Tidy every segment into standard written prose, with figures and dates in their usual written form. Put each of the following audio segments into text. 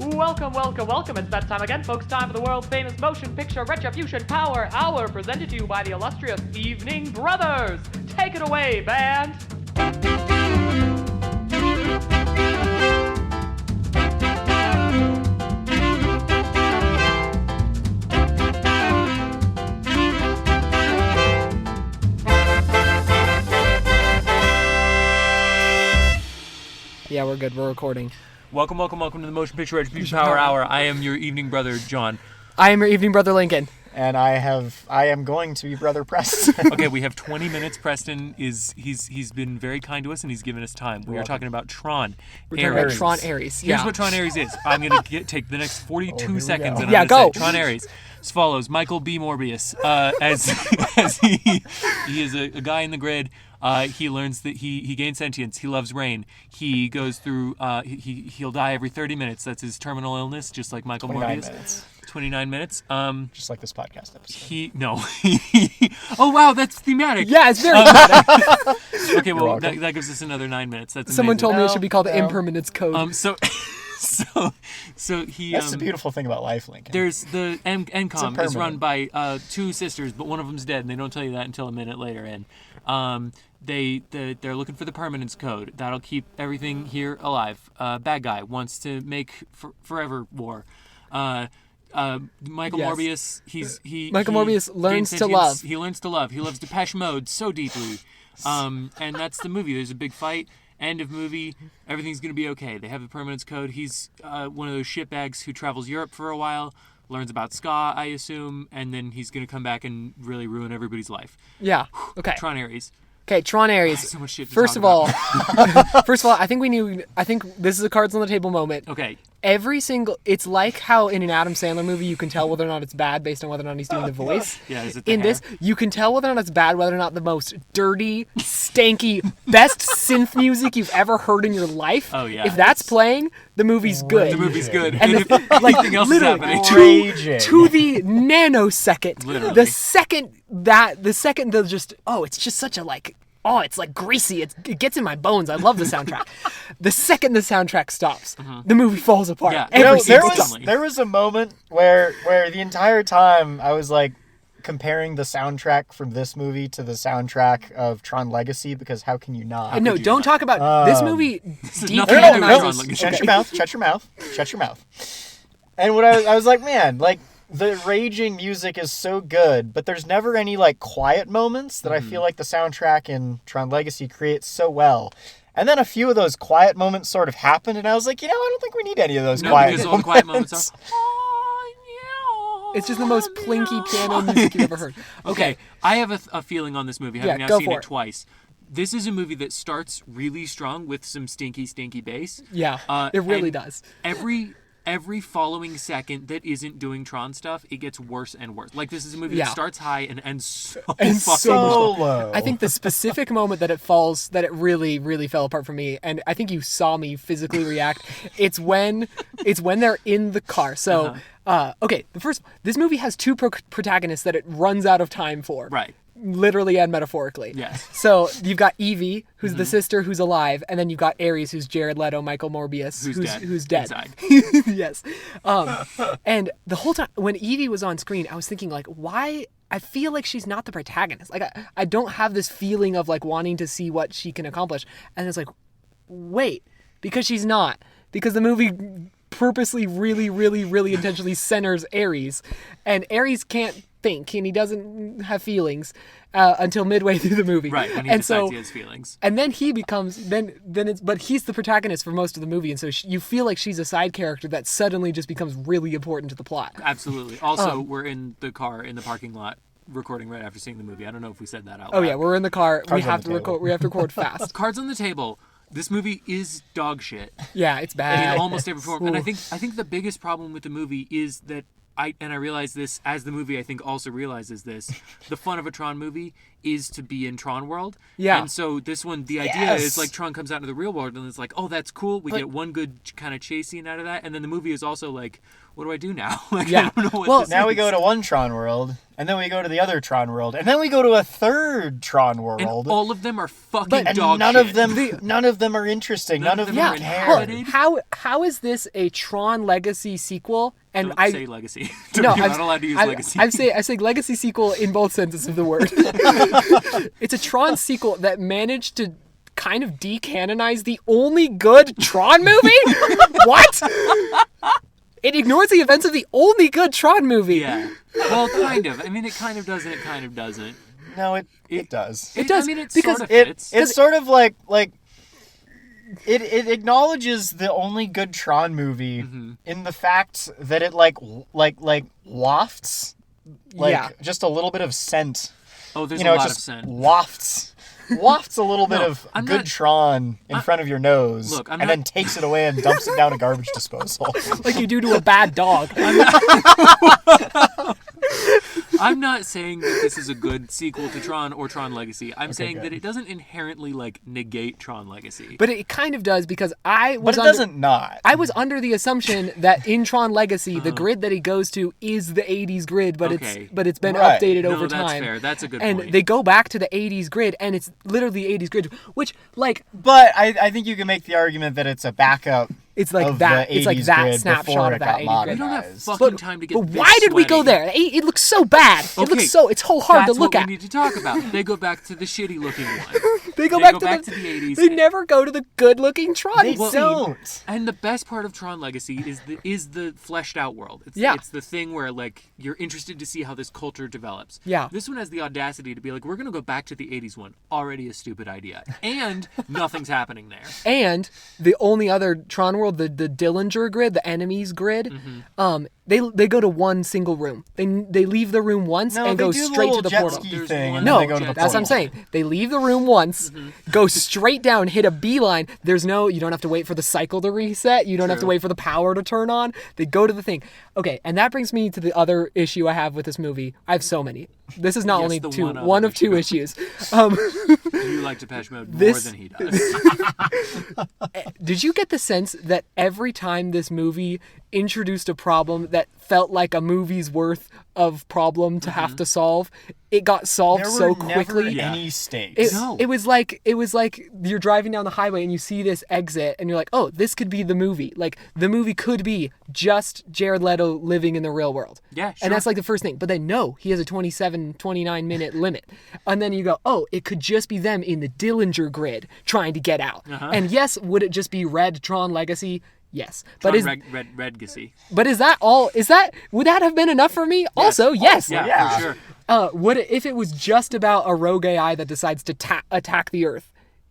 Welcome, welcome, welcome. It's that time again, folks. Time for the world-famous motion picture Retribution Power Hour, presented to you by the illustrious Evening Brothers. Take it away, band. Yeah, we're good. We're recording. Welcome to the Motion Picture Retribution Power Hour. I am your evening brother, John. I am your evening brother, Lincoln. And I am going to be Brother Preston. Okay, we have 20 minutes. Preston he's been very kind to us and he's given us time. We are talking about Tron. We're talking about Tron Ares. Here's what Tron Ares is. I'm going to take the next 42 seconds and I'm going to say Tron Ares. As follows: Michael B. Morbius, as he is a guy in the grid. He learns that he gains sentience. He loves rain. He goes through. He'll die every 30 minutes. That's his terminal illness, just like Michael 29 Morbius. minutes. 29 minutes. Just like this podcast episode. Oh wow, that's thematic. Yeah, it's very thematic. Okay, well that gives us another 9 minutes. That's Someone amazing. told me it should be called the Impermanence Code. So he. That's the beautiful thing about life, Lincoln. There's the NCOM is run by two sisters, but one of them's dead, and they don't tell you that until a minute later. And they're looking for the permanence code that'll keep everything here alive. Bad guy wants to make forever war. Michael Morbius, Morbius learns to love. He learns to love. He loves Depeche Mode so deeply. And that's the movie. There's a big fight. End of movie. Everything's going to be okay. They have the permanence code. He's one of those shitbags who travels Europe for a while, learns about ska, I assume, and then he's going to come back and really ruin everybody's life. Yeah. Okay. Tron Ares. Okay, Tron Ares. So much shit to First talk of all, about. I think this is a cards on the table moment. Okay. It's like how in an Adam Sandler movie you can tell whether or not it's bad based on whether or not he's doing the voice. Yeah, is it the In hair? this, you can tell whether or not it's bad, whether or not the most dirty, stanky, best synth music you've ever heard in your life. Oh, yeah. If that's playing, the movie's good. The movie's good. And if anything else is happening. to the nanosecond. Literally. The second they'll just, it's just such a it's like greasy. It gets in my bones. I love the soundtrack. The second the soundtrack stops, the movie falls apart. Yeah. There was a moment where the entire time I was like comparing the soundtrack from this movie to the soundtrack of Tron Legacy, because how can you not? No, don't talk about this movie. Decanonizes. Shut your mouth. And what I was like, man, like, the raging music is so good, but there's never any like quiet moments that I feel like the soundtrack in Tron Legacy creates so well. And then a few of those quiet moments sort of happened, and I was like, I don't think we need any of those quiet moments. All the quiet moments are. It's just the most plinky piano music you've ever heard. Okay, I have a feeling on this movie, having now seen it twice. This is a movie that starts really strong with some stinky bass. Yeah, it really does. Every following second that isn't doing Tron stuff, it gets worse and worse. Like, this is a movie that starts high and ends so low. I think the specific moment that it really, really fell apart for me, and I think you saw me physically react, it's when they're in the car. So, this movie has two protagonists that it runs out of time for. Right. Literally and metaphorically. Yes. So you've got Evie, who's the sister who's alive, and then you've got Ares, who's Jared Leto, Michael Morbius, who's dead. Yes. And the whole time when Evie was on screen, I was thinking like, why? I feel like she's not the protagonist. Like I don't have this feeling of like wanting to see what she can accomplish. And it's like, wait, because she's not. Because the movie purposely really, really, really intentionally centers Ares, and Ares can't think, and he doesn't have feelings until midway through the movie. Right, when he decides he has feelings. And then he becomes but he's the protagonist for most of the movie, and so you feel like she's a side character that suddenly just becomes really important to the plot. Absolutely. Also, we're in the car in the parking lot recording right after seeing the movie. I don't know if we said that out loud. Oh yeah, we're in the car. We have to record fast. Cards on the table. This movie is dog shit. Yeah, it's bad. In almost every form. And I think the biggest problem with the movie is that I realize this as the movie I think also realizes this. The fun of a Tron movie is to be in Tron world. Yeah. And so this one, the idea is like Tron comes out into the real world and it's like, oh, that's cool. We get one good kind of chase scene out of that. And then the movie is also like, what do I do now? Like, Yeah. I don't know what Well, this Now we is. go to one Tron world, and then we go to the other Tron world, and then we go to a third Tron And world. all of them are fucking And dog none shit. of them are interesting. None of them Yeah. are Well, cared. how is this a Tron Legacy sequel? And Don't I say legacy. no, You're I'm- not allowed to use I, legacy. I say legacy sequel in both senses of the word. It's a Tron sequel that managed to kind of decanonize the only good Tron movie. What? It ignores the events of the only good Tron movie. Yeah. Well, kind of. I mean, it kind of does and it kind of doesn't. No, it does. It does, I mean, it because sort of It fits. it's sort of like it acknowledges the only good Tron movie in the fact that it like wafts Yeah. just a little bit of scent. Oh, there's You know, a it lot just of scent. wafts a little bit of I'm good not- Tron in front of your nose, Look, I'm and not- then takes it away and dumps it down a garbage disposal. Like you do to a bad dog. I'm not saying that this is a good sequel to Tron or Tron Legacy. I'm saying good. that it doesn't inherently like negate Tron Legacy. But it kind of does because I But was it under, doesn't not. I was under the assumption that in Tron Legacy, the grid that he goes to is the 80s grid, but Okay. it's been Right. updated No, over that's time. fair. That's a good and point. they go back to the 80s grid, and it's literally the 80s grid, which like But I think you can make the argument that it's a backup. it's like of that. the It's like 80s that grid before snapshot it of that got 80s we grid. don't have modernized. fucking time to get But this why did we go sweaty. there? It looks so bad. It Okay, looks so. It's so hard That's to look what at. we need to talk about. They go back to the shitty looking one. They go They back, go to, back the, to the 80s. They never go to the good-looking Tron They scene. don't. And the best part of Tron Legacy is the fleshed out world. Yeah. It's the thing where like you're interested to see how this culture develops. Yeah. This one has the audacity to be like, we're gonna go back to the 80s one. Already a stupid idea. And nothing's happening there. And the only other Tron world, the Dillinger grid, the enemies grid, Mm-hmm. they go to one single room. They leave the room once No, and they go do the straight to little the jet portal. ski There's thing, one and then No, they go to the that's what I'm portal. saying. They leave the room once, Mm-hmm. go straight down, hit a beeline. You don't have to wait for the cycle to reset. You don't have to True. wait for the power to turn on. They go to the thing. Okay, and that brings me to the other issue I have with this movie. I have so many. This is not Yes, only the two, one other one of two issue. issues. You like Depeche Mode more This- than he does. Did you get the sense that every time this movie introduced a problem that felt like a movie's worth of problem to have to solve, it got solved There so were never quickly? any stakes. No. It was like you're driving down the highway and you see this exit and you're like, oh, this could be the movie. Like the movie could be just Jared Leto living in the real world. Yeah, sure. And that's like the first thing. But then no, he has a 29 minute limit. And then you go, oh, it could just be them in the Dillinger grid trying to get out. And yes, would it just be Red Tron Legacy? Yes. But Tron Redgacy. is that all? Would that have been enough for me? Also, yes. Yeah, Yeah. for sure. Would it, if it was just about a rogue AI that decides to attack the Earth?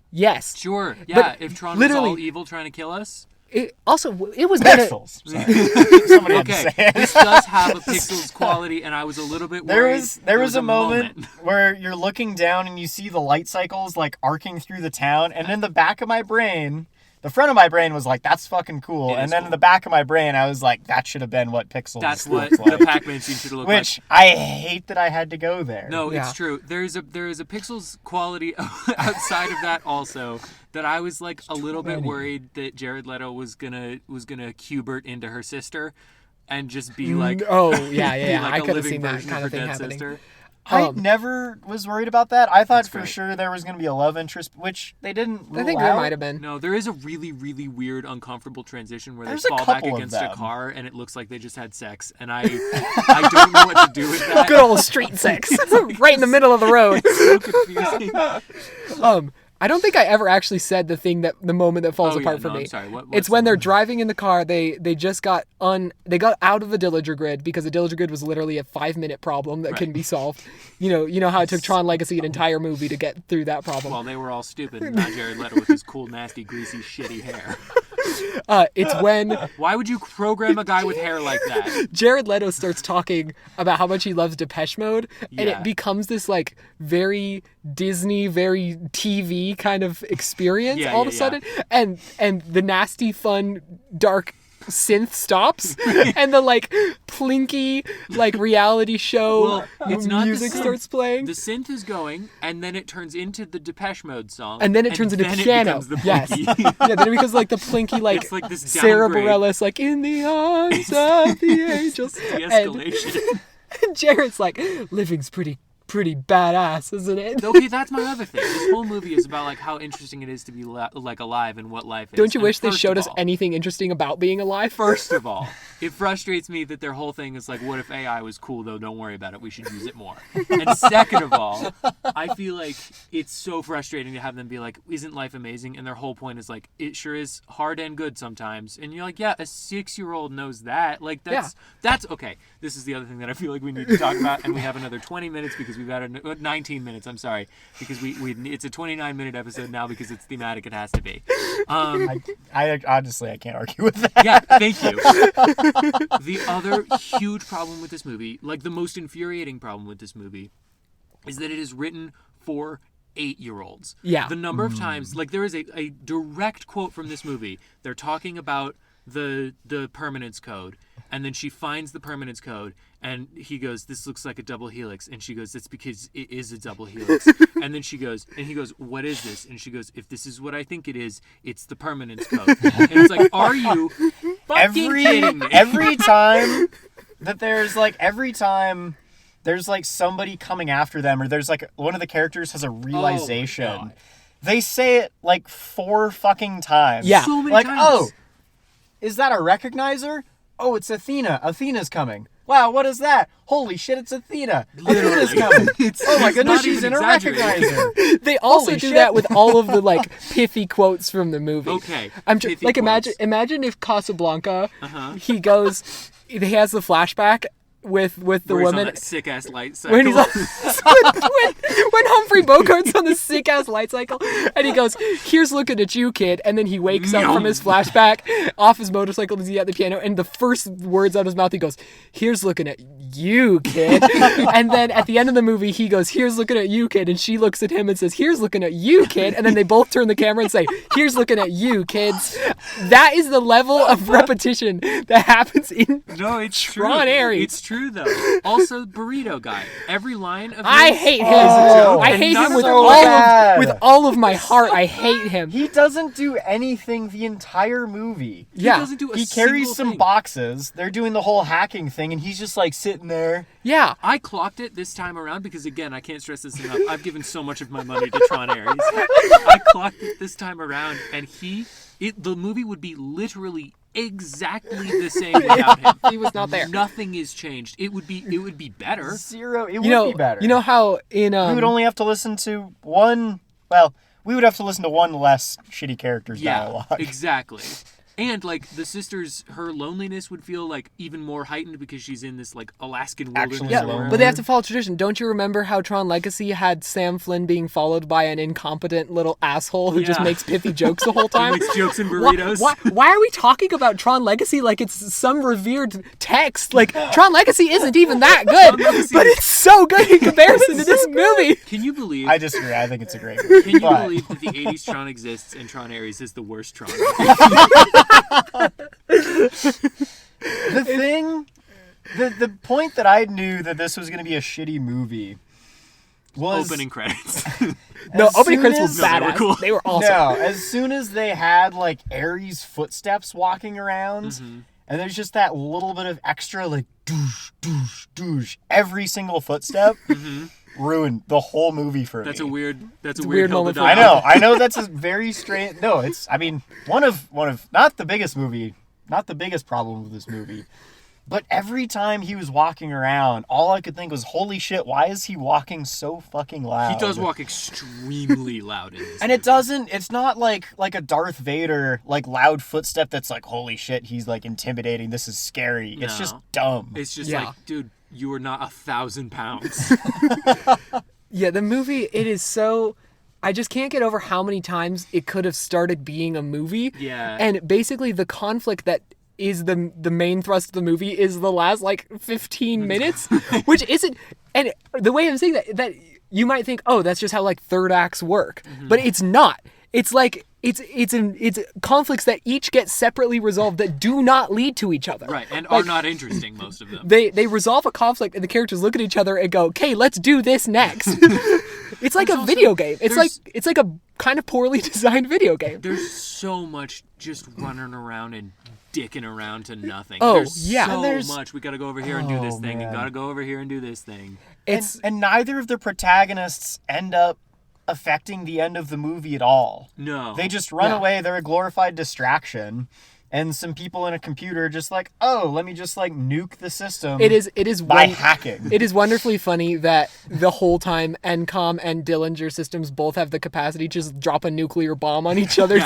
Yes. Sure. Yeah, But if Tron was literally- all evil trying to kill us. It was better. Pixels. Sorry. Somebody had to Okay, say it. this does have a pixels quality, and I was a little bit worried. There was a moment where you're looking down and you see the light cycles like arcing through the town, and in the back of my brain, the front of my brain was like, "That's fucking cool," It and is then cool. in the back of my brain, I was like, "That should have been what pixels." That's what looks like. the Pac-Man scene should have looked Which like. I hate that I had to go there. No, Yeah. it's true. There is a pixels quality outside of that also that I was like a little bit worried that Jared Leto was gonna Qbert into her sister and just be like Oh yeah, be yeah. like I a could have living seen that version of kind her of thing dead happening. sister. I never was worried about that. I thought for great. sure there was going to be a love interest, which they didn't rule I think out. there might have been. No, there is a really, really weird, uncomfortable transition where There's they a fall back couple of against a them. car and it looks like they just had sex, and I don't know what to do with that. Good old street sex, right in the middle of the road. So confusing. I don't think I ever actually said the moment that falls Oh, apart yeah, for no, me. I'm sorry. What's It's when the they're moment? driving in the car. They just got out of the Dillinger grid because the Dillinger grid was literally a 5-minute problem that couldn't be solved. You know how it took Tron Legacy an entire movie to get through that problem. Well, they were all stupid, and not Jared Leto with his cool, nasty, greasy, shitty hair. It's when Why would you program a guy with hair like that? Jared Leto starts talking about how much he loves Depeche Mode, and Yeah. it becomes this like very Disney, very TV kind of experience Yeah, all yeah, of a sudden, and the nasty, fun, dark synth stops and the like plinky like reality show music starts playing. The synth is going, and then it turns into the Depeche Mode song, and then it turns into piano. Yes, yeah. Then it becomes like the plinky like, this Sarah Bareilles like in the arms of the angels. De-escalation. And Jared's like, living's pretty badass, isn't it? Okay, that's my other thing. This whole movie is about like how interesting it is to be like alive and what life is. Don't you wish they first showed of us all, anything interesting about being alive? First of all, it frustrates me that their whole thing is like, what if AI was cool though? Don't worry about it. We should use it more. And second of all, I feel like it's so frustrating to have them be like, isn't life amazing? And their whole point is like, it sure is hard and good sometimes. And you're like, yeah, a 6-year-old knows that. Like that's okay. This is the other thing that I feel like we need to talk about, and we have another 20 minutes because we've had 19 minutes. I'm sorry, because we it's a 29-minute episode now because it's thematic. It has to be. I honestly I can't argue with that. Yeah, thank you. The other huge problem with this movie, like the most infuriating problem with this movie, is that it is written for 8-year-olds. Yeah. The number of times, like there is a direct quote from this movie. They're talking about the permanence code, and then she finds the permanence code, and he goes, this looks like a double helix, and she goes, that's because it is a double helix. And then he goes, what is this? And she goes, if this is what I think it is, it's the permanence code. And it's like, are you fucking kidding me? Every time there's like somebody coming after them, or there's like one of the characters has a realization. Oh my God. They say it like 4 fucking times. Yeah. So many like, times. oh, is that a recognizer? Oh, it's Athena. Athena's coming. Wow, what is that? Holy shit, it's Athena. Athena's coming. Oh my goodness, she's in a recognizer. They also Holy do shit. that with all of the like pithy quotes from the movie. Okay. I'm just pithy like quotes. imagine if Casablanca he has the flashback with the Where he's on woman that sick ass light cycle. when he's on, when Humphrey Bogart's on the sick ass light cycle, and he goes, "Here's looking at you, kid," and then he wakes up from his flashback off his motorcycle to see at the piano, and the first words out of his mouth he goes, "Here's looking at you, kid," and then at the end of the movie he goes, "Here's looking at you, kid," and she looks at him and says, "Here's looking at you, kid," and then they both turn the camera and say, "Here's looking at you, kids." That is the level of repetition that happens in No, it's Tron true. Ares. It's true though. Also, burrito guy. Every line of his, I hate him. Oh, I hate him with so bad. with all of my heart. I hate him. He doesn't do anything the entire movie. Yeah. doesn't do a He carries single some thing. boxes. They're doing the whole hacking thing, and he's just like sitting there. Yeah. I clocked it this time around because, again, I can't stress this enough. I've given so much of my money to Tron Ares. I clocked it this time around, and the movie would be literally exactly the same without him. He was not there. Nothing is changed. It would be better. Zero. It You would know, be better. you know how in we would only have to listen to one. Well, we would have to listen to one less shitty character's dialogue. Exactly. And like the sisters, her loneliness would feel like even more heightened because she's in this like Alaskan wilderness. Actually yeah, or wherever. but they have to follow tradition. Don't you remember how Tron Legacy had Sam Flynn being followed by an incompetent little asshole who just Yeah. makes pithy jokes the whole time? Makes jokes and burritos. Why are we talking about Tron Legacy like it's some revered text? Like, Tron Legacy isn't even that good, Legacy but is- it's so good in comparison to this movie. Can you believe? I disagree. I think it's a great movie. Can you but believe that the 80s Tron exists and Tron Ares is the worst Tron? the point that I knew that this was going to be a shitty movie was Opening credits. No, As opening soon credits was as- No, they were badass. cool. They were awesome. No, as soon as they had like Ares' footsteps walking around, and there's just that little bit of extra like doosh, doosh, doosh, every single footstep ruined the whole movie for That's me. a weird weird hill to moment for die me. I know that's a very strange. No, it's. I mean, one of not the biggest problem with this movie, but every time he was walking around, all I could think was, "Holy shit! Why is he walking so fucking loud?" He does walk extremely loud in this And movie. it doesn't. It's not like a Darth Vader like loud footstep that's like, "Holy shit! He's like intimidating. This is scary." It's No. just dumb. It's just Yeah. like, dude, you are not 1,000 pounds. Yeah, the movie, it is so... I just can't get over how many times it could have started being a movie. Yeah. And basically the conflict that is the main thrust of the movie is the last, like, 15 minutes, which isn't... And the way I'm saying that you might think, oh, that's just how, like, third acts work. But it's not. It's like it's conflicts that each get separately resolved that do not lead to each other. Right, and are not interesting, most of them. They resolve a conflict and the characters look at each other and go, "Okay, let's do this next." It's like a video game. It's like a kind of poorly designed video game. There's so much just running around and dicking around to nothing. Oh, there's yeah. so much. We got to go over here and do this thing, and got to go over here and do this thing. And neither of the protagonists end up affecting the end of the movie at all. No. They just run away. They're a glorified distraction. And some people in a computer just like, oh, let me just like nuke the system. It is by hacking. It is wonderfully funny that the whole time Encom and Dillinger Systems both have the capacity to just drop a nuclear bomb on each other's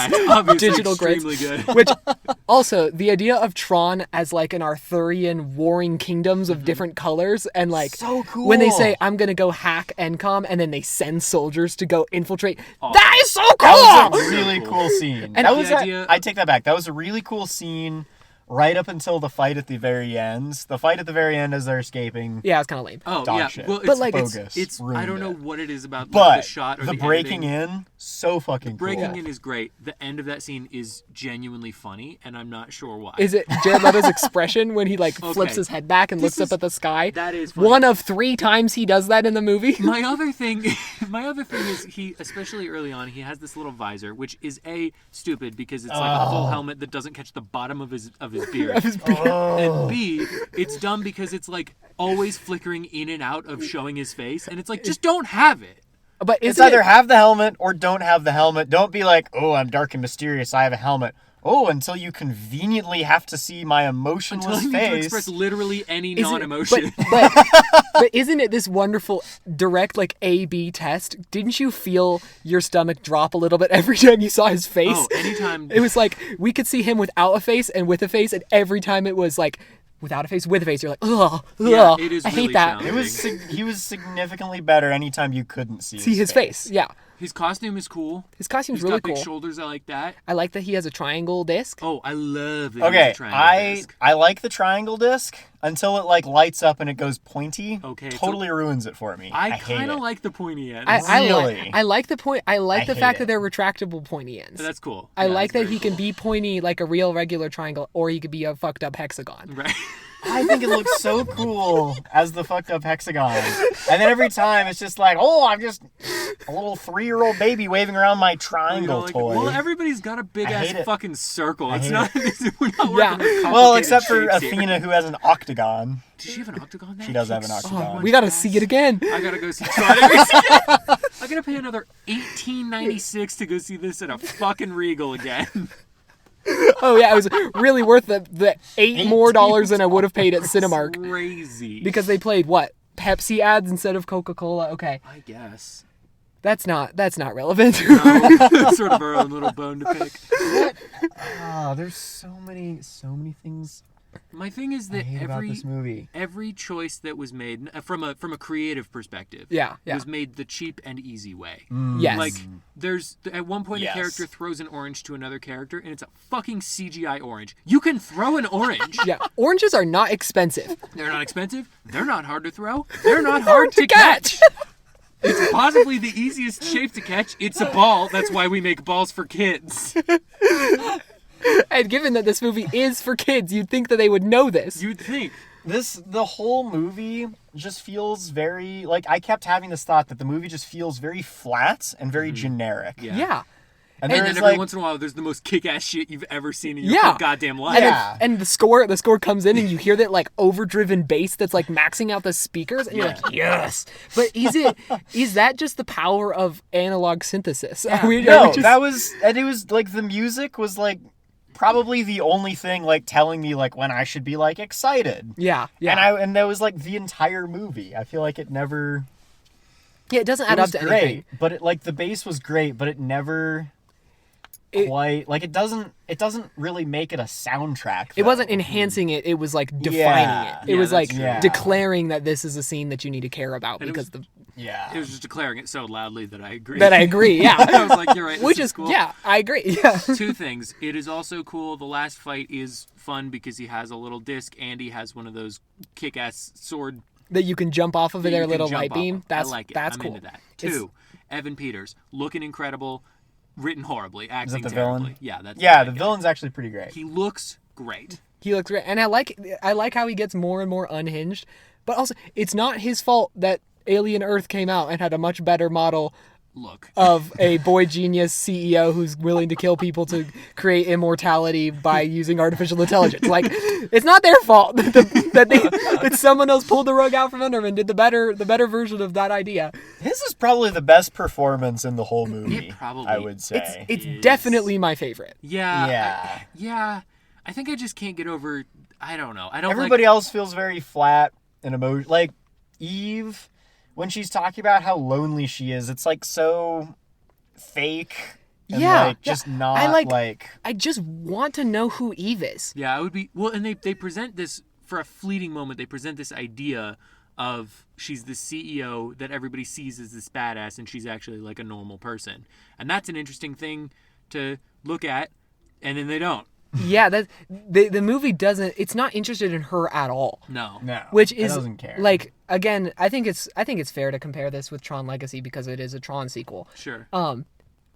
digital grids. Good. Which also the idea of Tron as like an Arthurian warring kingdoms of different colors and like so cool. When they say I'm gonna go hack Encom and then they send soldiers to go infiltrate. That is so cool. That was a really cool scene. And that was I take that back. That was a really cool scene right up until the fight at the very end. The fight at the very end as they're escaping. Yeah, it's kind of lame. Oh, dog yeah. shit. Well, But, like, bogus. it's I don't know Ruined it. what it is about But the shot or the the breaking editing. in, so fucking cool. Breaking in is great. The end of that scene is genuinely funny, and I'm not sure why. Is it Jared Leto's expression when he like flips Okay. his head back and This looks up at the sky? that is funny. One of 3 times he does that in the movie. My other thing is he, especially early on, he has this little visor, which is stupid because it's like a full helmet that doesn't catch the bottom of his beard. And B, it's dumb because it's like always flickering in and out of showing his face, and it's like just don't have it. But It's isn't either it, have the helmet or don't have the helmet. Don't be like, oh, I'm dark and mysterious, I have a helmet. Oh, until you conveniently have to see my emotionless Until you need to face. express literally any is it- non-emotion. but isn't it this wonderful direct like A/B test? Didn't you feel your stomach drop a little bit every time you saw his face? Oh, anytime. It was like we could see him without a face and with a face, and every time it was like without a face, with a face, you're like, ugh, Yeah, ugh. it is I really hate that. challenging. He was significantly better anytime you couldn't see See his face, yeah. His costume is cool. His costume's He's really got big cool. shoulders. I like that. I like that he has a triangle disc. Oh, I love that. Okay, he's a triangle disc. I like the triangle disc until it like lights up and it goes pointy. Okay, totally ruins it for me. I hate kind of it. like the pointy ends. Really? I like the point. I like I the hate fact that it. they're retractable pointy ends. That's cool. I Yeah, like that's that very he can cool. be pointy like a real regular triangle, or he could be a fucked up hexagon. Right. I think it looks so cool as the fucked up hexagon. And then every time it's just like, oh, I'm just a little 3-year-old baby waving around my You triangle know, like, toy. well, everybody's got a big I ass hate it. fucking circle. It's hate not. We're not Yeah. working with Well, complicated except for shapes here. Athena, who has an octagon. Does she have an octagon? She does have an octagon. We gotta see it again. I gotta go see Tron every second. I gotta pay another $18.96 to go see this at a fucking Regal again. Oh yeah, it was really worth the $8 more than I would have paid at Cinemark Crazy. because they played what Pepsi ads instead of Coca-Cola. Okay, I guess. that's not relevant. Sort of our own little bone to pick. Oh, there's so many things My thing is I that hate about this movie. every choice that was made from a creative perspective Yeah. was made the cheap and easy way. Yes. Like there's at one point Yes. a character throws an orange to another character and it's a fucking CGI orange. You can throw an orange. Yeah, oranges are not expensive. They're not expensive. They're not hard to throw. They're not hard to catch. It's possibly the easiest shape to catch. It's a ball. That's why we make balls for kids. And given that this movie is for kids, you'd think that they would know this. You'd think. The whole movie just feels very, like, I kept having this thought that the movie just feels very flat and very generic. Yeah. And And there's then every like, once in a while, there's the most kick-ass shit you've ever seen in your Yeah. whole goddamn life. Yeah. And the score comes in and you hear that like overdriven bass that's like maxing out the speakers and you're like, yes. But is that just the power of analog synthesis? Are we no, just- it was like the music was like probably the only thing like telling me like when I should be like excited. Yeah. Yeah. And that was like the entire movie. I feel like it never. Yeah, it doesn't It add up was to great, anything. but it, like the bass was great, but it never quite like it doesn't really make it a soundtrack. It though. wasn't enhancing it. It was like defining Yeah. it. It Yeah, was like that's true. declaring that this is a scene that you need to care about And it because was- Yeah. It was just declaring it so loudly that I agree. that I agree. Yeah. I was like, you're right. Which this is cool. yeah, I agree. Yeah. Two things. It is also cool. The last fight is fun because he has a little disc and he has one of those kick-ass sword. That you can jump off of that their you can little jump light off beam. of. That's I like it. that's I'm cool. into that. It's- Two, Evan Peters looking incredible. written horribly, acting the terribly. villain? Yeah, that's the villain's actually pretty great. He looks great. He looks great, and I like how he gets more and more unhinged. But also, it's not his fault that Alien Earth came out and had a much better model of a boy genius CEO who's willing to kill people to create immortality by using artificial intelligence. Like, it's not their fault that someone else pulled the rug out from under them and did the better version of that idea. His is probably the best performance in the whole movie. Probably. I would say. It's definitely my favorite. Yeah. I think I just can't get over. I don't know. Everybody else feels very flat and emotional. Like Eve, when she's talking about how lonely she is, it's like so fake. And just not I just want to know who Eve is. Yeah, I would be. Well, and they present this for a fleeting moment. They present this idea of she's the CEO that everybody sees as this badass, and she's actually like a normal person, and that's an interesting thing to look at. And then they don't. Yeah, the movie doesn't. It's not interested in her at all. No. Which is doesn't care. Like, again, I think it's fair to compare this with Tron Legacy because it is a Tron sequel. Sure.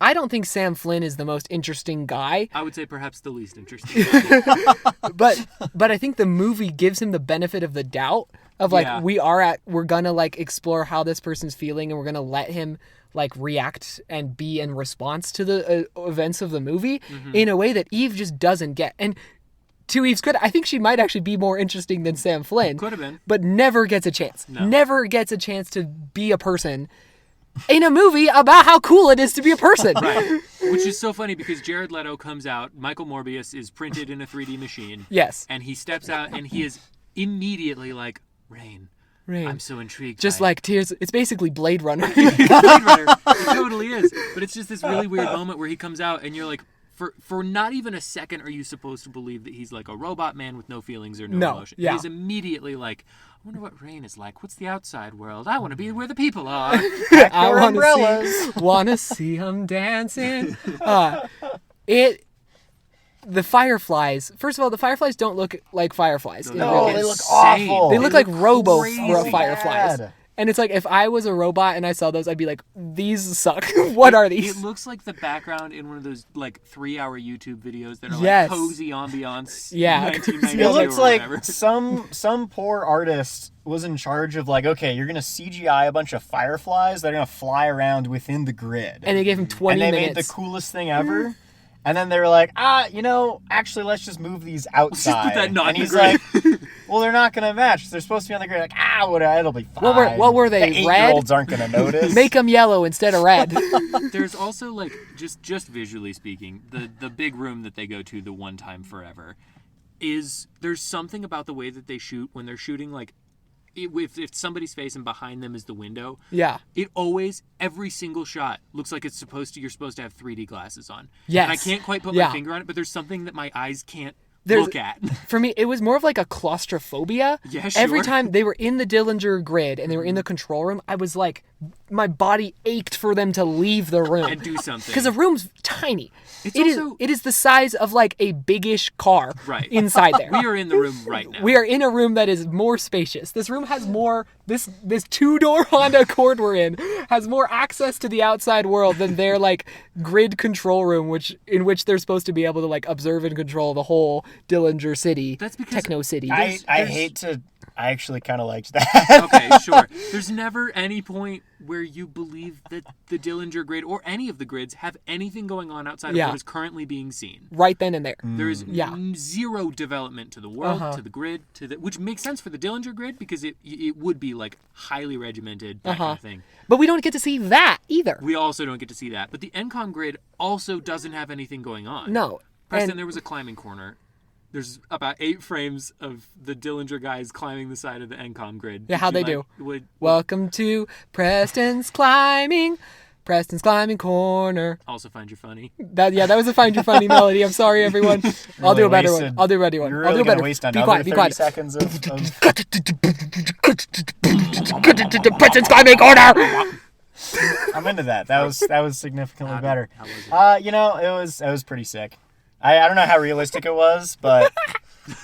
I don't think Sam Flynn is the most interesting guy. I would say perhaps the least interesting guy. but I think the movie gives him the benefit of the doubt of like we're gonna like explore how this person's feeling and we're gonna let him like react and be in response to the events of the movie in a way that Eve just doesn't get. And to Eve's credit, I think she might actually be more interesting than Sam Flynn. Could have been. But never gets a chance. No. Never gets a chance to be a person in a movie about how cool it is to be a person. Right. Which is so funny because Jared Leto comes out, Michael Morbius is printed in a 3D machine. Yes. And he steps out and he is immediately like, Rain. I'm so intrigued. Just like Tears. It's basically Blade Runner. Blade Runner. It totally is. But it's just this really weird moment where he comes out and you're like, for not even a second are you supposed to believe that he's like a robot man with no feelings or no emotion. Yeah. He's immediately like, I wonder what Rain is like. What's the outside world? I want to be where the people are. I want to see them dancing. The fireflies. First of all, the fireflies don't look like fireflies. No, they look awful. They look like robo crazy fireflies. bad. And it's like, if I was a robot and I saw those, I'd be like, these suck. What are these? It looks like the background in one of those like 3-hour YouTube videos that are Yes. like cozy ambiance. Yeah. 1992 It looks or like whatever. some poor artist was in charge of like, okay, you're gonna CGI a bunch of fireflies that are gonna fly around within the grid. And they gave him 20 and they minutes. made the coolest thing ever. And then they were like, actually, let's just move these outside. Let's just put that not and in he's the grid. like, well, they're not going to match. They're supposed to be on the grid. Like, it'll be fine. What were they, The red? 8-year-olds aren't going to notice. Make them yellow instead of red. There's also like just visually speaking, the big room that they go to the one time forever there's something about the way that they shoot when they're shooting like if somebody's face and behind them is the window. Yeah. It always, every single shot looks like you're supposed to have 3D glasses on. Yes. And I can't quite put my finger on it, but there's something that my eyes can't look at. For me, it was more of like a claustrophobia. Yeah, sure. Every time they were in the Dillinger grid and they were in the control room, I was like, my body ached for them to leave the room. And do something. Because the room's tiny. It is the size of like a biggish car inside there. We are in the room right now. We are in a room that is more spacious. This room has more, this 2-door Honda Accord we're in has more access to the outside world than their like grid control room, in which they're supposed to be able to like observe and control the whole Dillinger City. That's because Techno City. I actually kind of liked that. Okay, sure. There's never any point where you believe that the Dillinger grid or any of the grids have anything going on outside of what is currently being seen. Right then and there. There is zero development to the world, to the grid, which makes sense for the Dillinger grid because it would be like highly regimented, that kind of thing. But we don't get to see that either. We also don't get to see that. But the Encom grid also doesn't have anything going on. No. Preston, there was a climbing corner. There's about 8 frames of the Dillinger guys climbing the side of the Encom grid. Yeah, how'd they do? Welcome to Preston's Climbing Corner. Also find you funny. That was a Find You Funny melody. I'm sorry, everyone. I'll do a better one. I'll do a better one. You're I'll really do a better. waste Be quiet. Be quiet. seconds of... Preston's Climbing Corner. I'm into that. That was significantly better. How was it was pretty sick. I don't know how realistic it was, but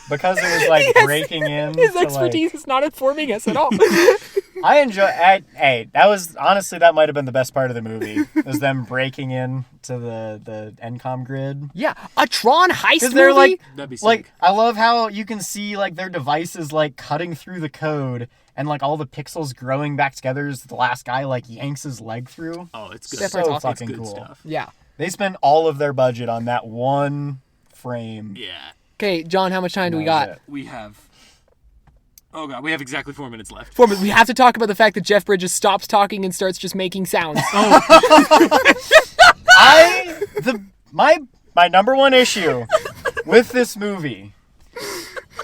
because it was like breaking in. His expertise is not informing us at all. I enjoy. Hey, that might have been the best part of the movie. Was them breaking in to the Encom grid. Yeah, a Tron heist movie. They're like, That'd be sick. like I love how you can see like their devices like cutting through the code and like all the pixels growing back together as the last guy like yanks his leg through. Oh, it's good. That So part's awesome. fucking Good cool. stuff. Yeah. They spend all of their budget on that one frame. Yeah. Okay, John, how much time do we got? We have... Oh, God. We have exactly 4 minutes left. 4 minutes. We have to talk about the fact that Jeff Bridges stops talking and starts just making sounds. My number one issue with this movie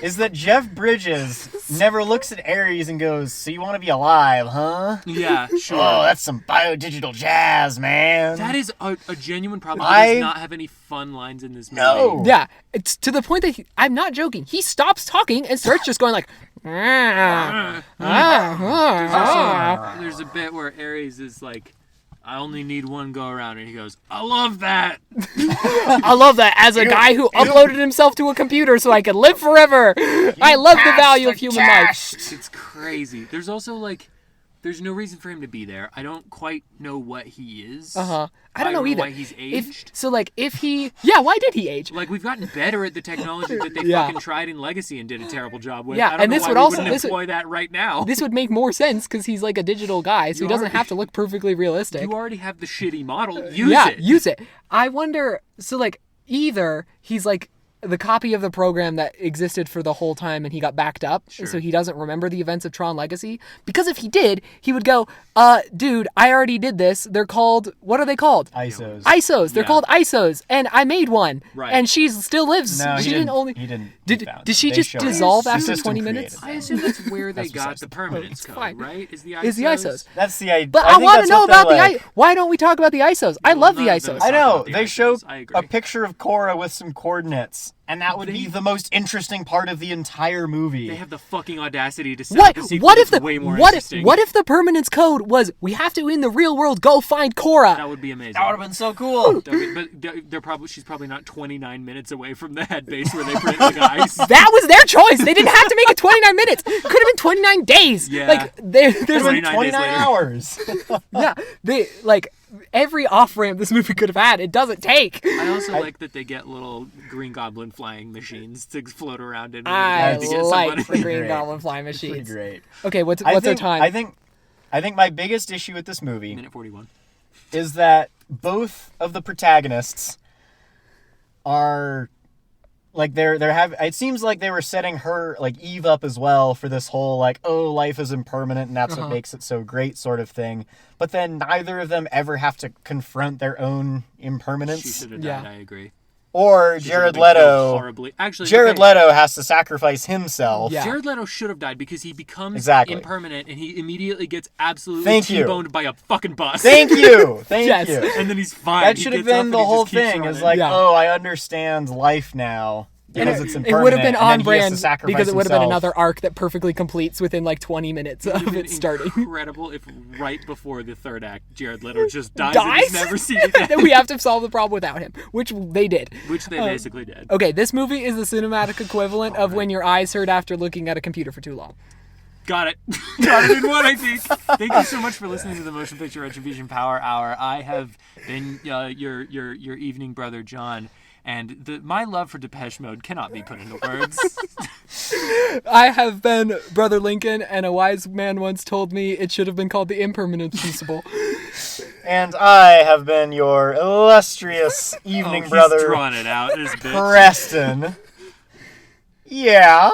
is that Jeff Bridges never looks at Ares and goes, "So you want to be alive, huh?" Yeah, sure. Oh, that's some biodigital jazz, man. That is a genuine problem. He does not have any fun lines in this movie. No. Yeah, it's to the point that I'm not joking. He stops talking and starts just going like, There's a bit where Ares is like, I only need one go around, and he goes, I love that. I love that as a guy who uploaded himself to a computer so I could live forever. I love the value of human life. It's crazy. There's also like, there's no reason for him to be there. I don't quite know what he is. I don't know either. Why he's aged. Why did he age? Like, we've gotten better at the technology that they Yeah. fucking tried in Legacy and did a terrible job with. Yeah, I don't and know this why would we also- wouldn't this would- employ that right now. This would make more sense because he's like a digital guy, so he doesn't have to look perfectly realistic. You already have the shitty model. Use it. Use it. I wonder, so like, either he's like the copy of the program that existed for the whole time and he got backed up, so he doesn't remember the events of Tron Legacy. Because if he did, he would go, dude, I already did this. They're called, what are they called? ISOs. ISOs. They're Yeah. called ISOs, and I made one. Right. And she still lives. No, she he didn't only. He didn't. Did They she just showed dissolve the after system 20 created minutes? it. I assume that's where they That's got precisely the permanence It's code, fine. right? Is the ISOs. That's the idea. But I want to know about the Why don't we talk about the ISOs? I love the none of ISOs. those I Talk know. about the They ISOs. show I agree. a picture of Korra with some coordinates, and that would be the most interesting part of the entire movie. They have the fucking audacity to set What? up a sequel What if that's the way more what interesting. if the permanence code was we have to in the real world go find Korra? That would be amazing. That would have been so cool. But she's probably not 29 minutes away from the head base where they put in the guys. That was their choice. They didn't have to make it 29 minutes. Could have been 29 days. Yeah. Like there's 29 29 days later. hours. yeah. They like every off ramp this movie could have had. It doesn't take. I also like that they get little Green Goblin flying machines to float around in. I to get like somebody. the Green Great. Goblin flying Pretty machines. great. Okay, what's I our think, time? I think my biggest issue with this movie Minute 41. is that both of the protagonists are like it seems like they were setting her like Eve up as well for this whole like, oh, life is impermanent and that's what makes it so great sort of thing. But then neither of them ever have to confront their own impermanence. She should have Yeah. died. I agree. Or She Jared should've been killed Leto. horribly. Actually, Jared okay. Leto has to sacrifice himself. Yeah. Jared Leto should have died because he becomes Exactly. impermanent and he immediately gets absolutely Thank you. T-boned by a fucking bus. Thank you. Thank Yes. you. And then he's fine. That He should have gets up been and the he whole just keeps thing. Is running. like, Yeah. oh, I understand life now because it's it impermanent. would have been and on then he has to brand sacrifice because it would have been himself. another arc that perfectly completes within like 20 minutes It would of have it been starting. incredible if right before the third act, Jared Leto just dies, and Dies? he's never seen again. Then we have to solve the problem without him, which they did. Which they basically did. Okay, this movie is the cinematic equivalent of when your eyes hurt after looking at a computer for too long. Got it. Got it in one, I think. Thank you so much for listening to the Motion Picture Retribution Power Hour. I have been your evening brother, John, and my love for Depeche Mode cannot be put into words. I have been Brother Lincoln, and a wise man once told me it should have been called the impermanence principle. And I have been your illustrious evening He's brother, drawn it out. This bitch. Preston. Yeah.